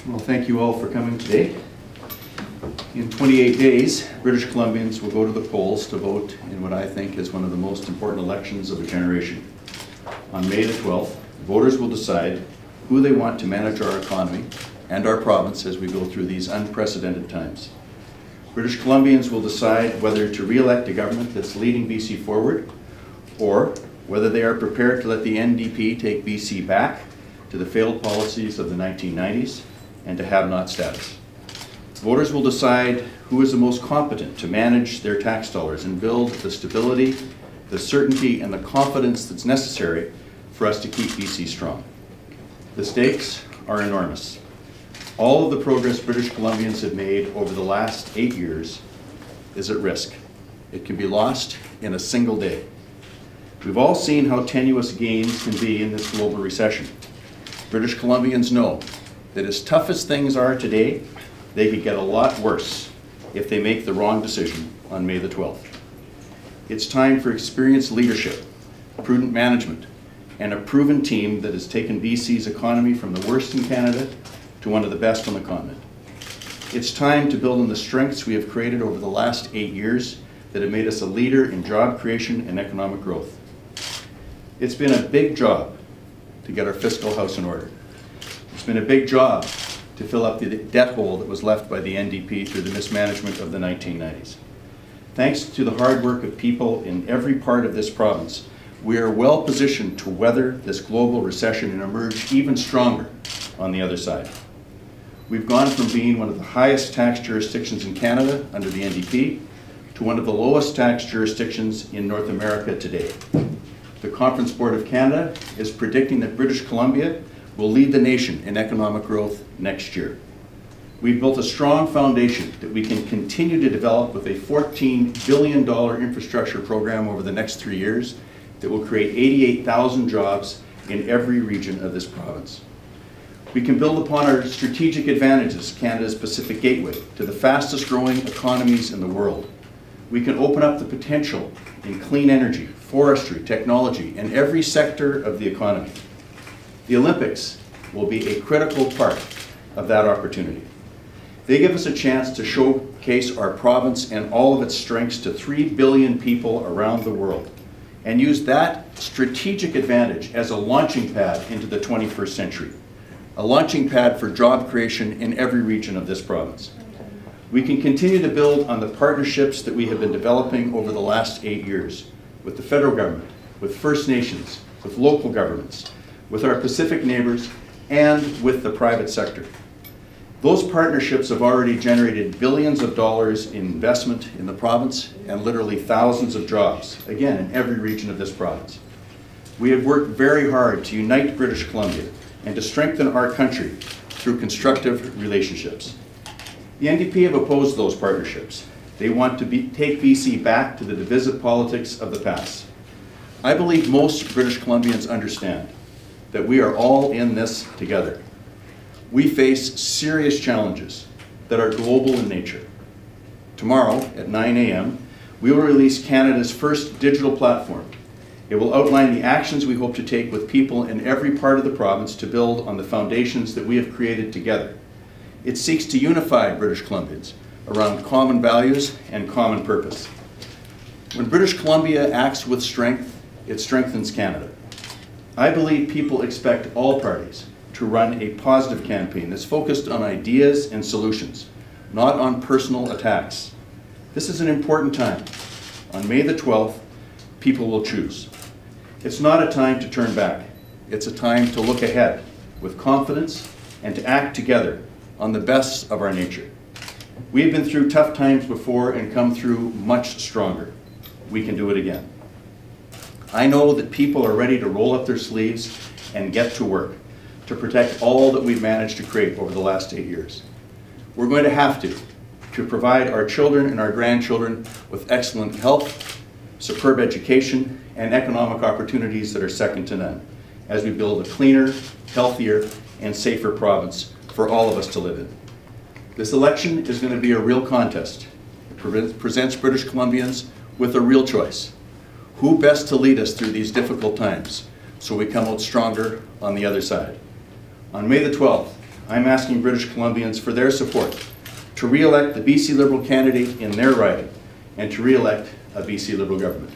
Well, thank you all for coming today. In 28 days, British Columbians will go to the polls to vote in what I think is one of the most important elections of a generation. On May the 12th, voters will decide who they want to manage our economy and our province as we go through these unprecedented times. British Columbians will decide whether to re-elect a government that's leading BC forward, or whether they are prepared to let the NDP take BC back to the failed policies of the 1990s and to have-not status. Voters will decide who is the most competent to manage their tax dollars and build the stability, the certainty, and the confidence that's necessary for us to keep BC strong. The stakes are enormous. All of the progress British Columbians have made over the last 8 years is at risk. It can be lost in a single day. We've all seen how tenuous gains can be in this global recession. British Columbians know that as tough as things are today, they could get a lot worse if they make the wrong decision on May the 12th. It's time for experienced leadership, prudent management, and a proven team that has taken BC's economy from the worst in Canada to one of the best on the continent. It's time to build on the strengths we have created over the last 8 years that have made us a leader in job creation and economic growth. It's been a big job to get our fiscal house in order. It's been a big job to fill up the debt hole that was left by the NDP through the mismanagement of the 1990s. Thanks to the hard work of people in every part of this province, we are well positioned to weather this global recession and emerge even stronger on the other side. We've gone from being one of the highest tax jurisdictions in Canada under the NDP to one of the lowest tax jurisdictions in North America today. The Conference Board of Canada is predicting that British Columbia will lead the nation in economic growth next year. We've built a strong foundation that we can continue to develop with a $14 billion infrastructure program over the next 3 years that will create 88,000 jobs in every region of this province. We can build upon our strategic advantages, Canada's Pacific Gateway, to the fastest growing economies in the world. We can open up the potential in clean energy, forestry, technology, and every sector of the economy. The Olympics will be a critical part of that opportunity. They give us a chance to showcase our province and all of its strengths to 3 billion people around the world and use that strategic advantage as a launching pad into the 21st century, a launching pad for job creation in every region of this province. We can continue to build on the partnerships that we have been developing over the last 8 years with the federal government, with First Nations, with local governments, with our Pacific neighbors, and with the private sector. Those partnerships have already generated billions of dollars in investment in the province and literally thousands of jobs, again, in every region of this province. We have worked very hard to unite British Columbia and to strengthen our country through constructive relationships. The NDP have opposed those partnerships. They want to take BC back to the divisive politics of the past. I believe most British Columbians understand that we are all in this together. We face serious challenges that are global in nature. Tomorrow at 9 a.m., we will release Canada's first digital platform. It will outline the actions we hope to take with people in every part of the province to build on the foundations that we have created together. It seeks to unify British Columbians around common values and common purpose. When British Columbia acts with strength, it strengthens Canada. I believe people expect all parties to run a positive campaign that's focused on ideas and solutions, not on personal attacks. This is an important time. On May the 12th, people will choose. It's not a time to turn back. It's a time to look ahead with confidence and to act together on the best of our nature. We have been through tough times before and come through much stronger. We can do it again. I know that people are ready to roll up their sleeves and get to work to protect all that we've managed to create over the last 8 years. We're going to have to provide our children and our grandchildren with excellent health, superb education, and economic opportunities that are second to none as we build a cleaner, healthier, and safer province for all of us to live in. This election is going to be a real contest. It presents British Columbians with a real choice. Who best to lead us through these difficult times? so we come out stronger on the other side. On May the 12th, I'm asking British Columbians for their support to re-elect the BC Liberal candidate in their riding and to re-elect a BC Liberal government.